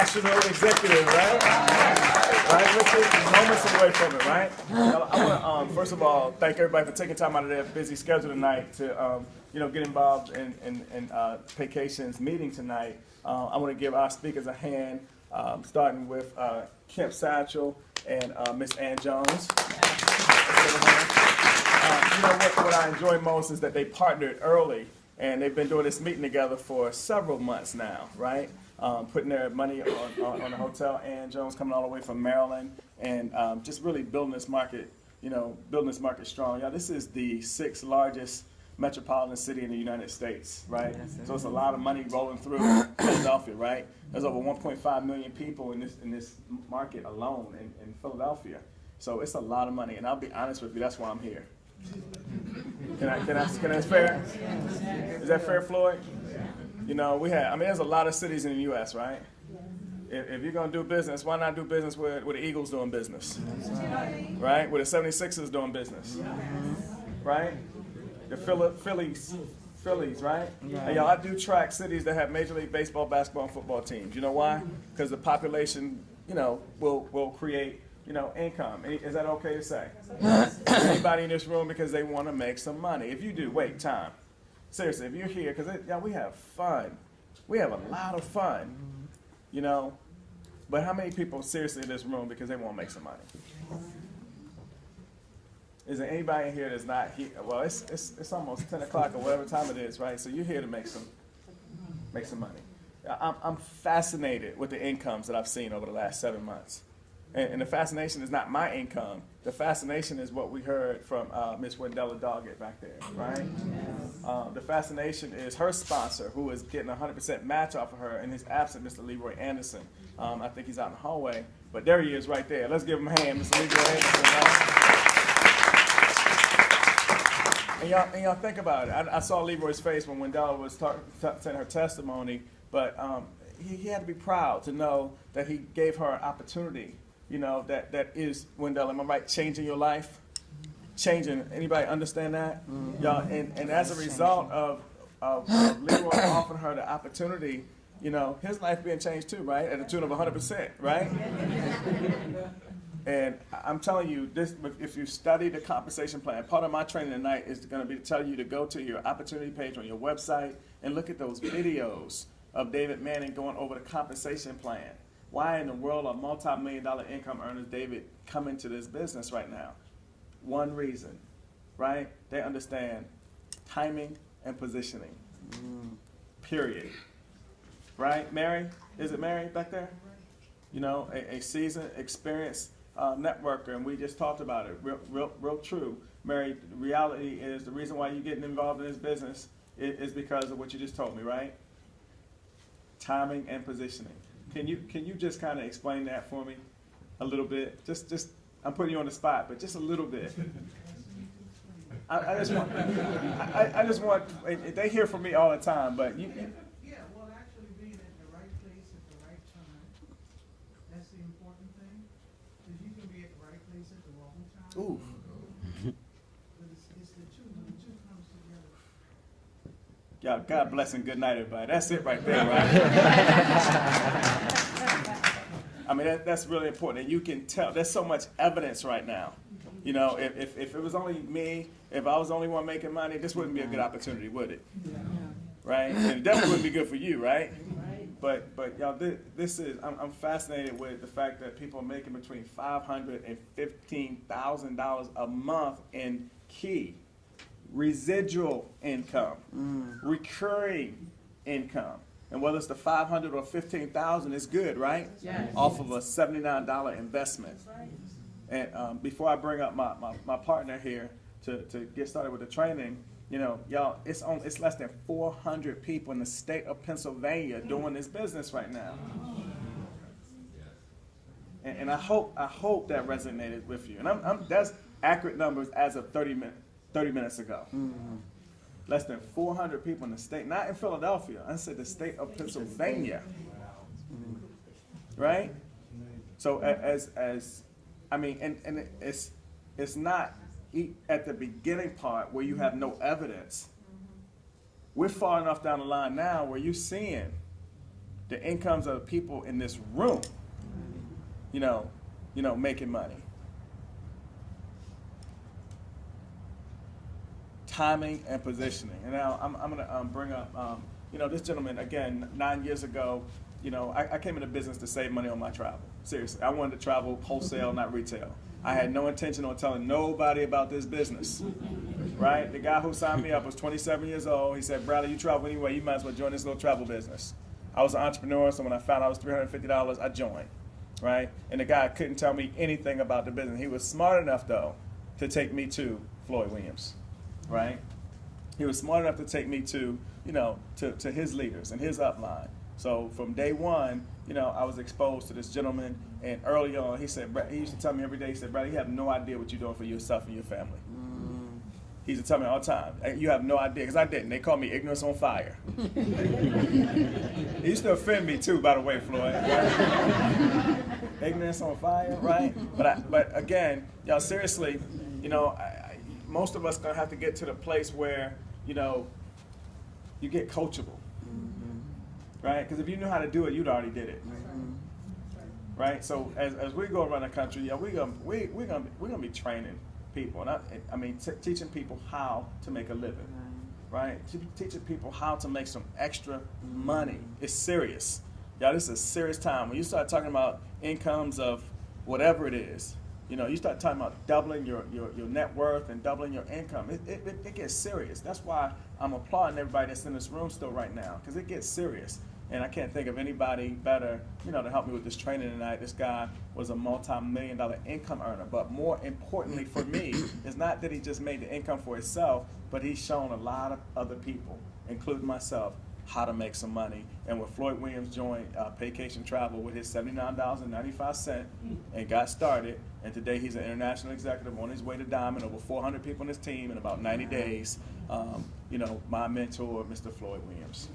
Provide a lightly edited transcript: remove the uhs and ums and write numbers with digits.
national executive, right? Right, let's take moments away from it, right? I want to, first of all, thank everybody for taking time out of their busy schedule tonight to, get involved in Paycation's meeting tonight. I want to give our speakers a hand, starting with Kemp Satchel and Miss Ann Jones. What I enjoy most is that they partnered early, and they've been doing this meeting together for several months now, right? Putting their money on the hotel. Ann Jones coming all the way from Maryland, and just really building this market, strong. Y'all, this is the 6th largest metropolitan city in the United States, right? Yes, so it's a lot of money rolling through Philadelphia, right? There's over 1.5 million people in this market alone in Philadelphia. So it's a lot of money, and I'll be honest with you, that's why I'm here. Can I fair? Is that fair, Floyd? There's a lot of cities in the U.S., right? If you're going to do business, why not do business where the Eagles doing business? Right? Where the 76ers doing business? Right? The Phillies, right? And y'all, I do track cities that have Major League Baseball, basketball, and football teams. You know why? Because the population, will create, income. Is that okay to say? Anybody in this room because they want to make some money. If you do, wait, time. Seriously, if you're here, because we have fun. We have a lot of fun, But how many people seriously in this room because they want to make some money? Is there anybody in here that's not here? Well, it's almost 10 o'clock or whatever time it is, right? So you're here to make some money. I'm fascinated with the incomes that I've seen over the last 7 months. And the fascination is not my income. The fascination is what we heard from Miss Wendella Doggett back there, right? The fascination is her sponsor, who is getting 100% match off of her, and his absent, Mr. Leroy Anderson. I think he's out in the hallway, but there he is right there. Let's give him a hand, Mr. Leroy Anderson. Right? And y'all think about it. I saw Leroy's face when Wendella was saying her testimony, but he had to be proud to know that he gave her an opportunity. That is, Wendell, am I right, changing your life? Changing, anybody understand that? Y'all, and as a result of Leroy offering her the opportunity, his life being changed too, right? At the tune of 100%, right? And I'm telling you, this, if you study the compensation plan, part of my training tonight is going to be to tell you to go to your opportunity page on your website and look at those videos of David Manning going over the compensation plan. Why in the world are multi-million-dollar income earners, David, come into this business right now? One reason, right? They understand timing and positioning, period. Right? Mary? Is it Mary back there? A seasoned, experienced networker, and we just talked about it. Real true. Mary, the reality is the reason why you're getting involved in this business is because of what you just told me, right? Timing and positioning. Can you just kind of explain that for me a little bit? Just I'm putting you on the spot, but just a little bit. I just want they hear from me all the time, but you well, actually being at the right place at the right time, that's the important thing. Because you can be at the right place at the wrong time. Ooh. But it's the two. When the two comes together. Y'all, God bless and good night, everybody. That's it right there, right? I mean, that's really important. And you can tell, there's so much evidence right now. If it was only me, if I was the only one making money, this wouldn't be a good opportunity, would it? Right? And it definitely wouldn't be good for you, right? But y'all, this is, I'm fascinated with the fact that people are making between $500,000 and $15,000 a month in key residual income, recurring income. And whether it's the $500,000 or $15,000, it's good, right? Yes. Off of a $79 investment. Right. And before I bring up my partner here to get started with the training, y'all, it's less than 400 people in the state of Pennsylvania doing this business right now. And I hope that resonated with you. And that's accurate numbers as of 30 minutes ago. Less than 400 people in the state, not in Philadelphia. I said the state of Pennsylvania, right? So and it's not at the beginning part where you have no evidence. We're far enough down the line now where you're seeing the incomes of the people in this room, making money. Timing and positioning. And now I'm going to bring up, this gentleman, again, 9 years ago, I came into business to save money on my travel. Seriously, I wanted to travel wholesale, not retail. I had no intention on telling nobody about this business, right? The guy who signed me up was 27 years old. He said, Bradley, you travel anyway, you might as well join this little travel business. I was an entrepreneur, so when I found out it was $350, I joined, right? And the guy couldn't tell me anything about the business. He was smart enough, though, to take me to Floyd Williams, right? He was smart enough to take me to, to his leaders and his upline. So from day one, I was exposed to this gentleman, and early on, he said, he used to tell me every day, he said, Brad, you have no idea what you're doing for yourself and your family. He used to tell me all the time, you have no idea, because I didn't. They called me ignorance on fire. He used to offend me too, by the way, Floyd. Ignorance on fire, right? But again, y'all, seriously, most of us gonna have to get to the place where, you get coachable. Right? Because if you knew how to do it, you'd already did it. Right? So as we go around the country, we're gonna be training people, and I mean teaching people how to make a living. Right? Teaching people how to make some extra money. It's serious. Y'all, this is a serious time. When you start talking about incomes of whatever it is, you start talking about doubling your net worth and doubling your income. It gets serious. That's why I'm applauding everybody that's in this room still right now, because it gets serious. And I can't think of anybody better, to help me with this training tonight. This guy was a multi-million-dollar income earner. But more importantly for me, is not that he just made the income for himself, but he's shown a lot of other people, including myself, how to make some money. And when Floyd Williams joined Paycation Travel with his $79.95 and got started, and today he's an international executive on his way to Diamond, over 400 people on his team in about 90 days. My mentor, Mr. Floyd Williams.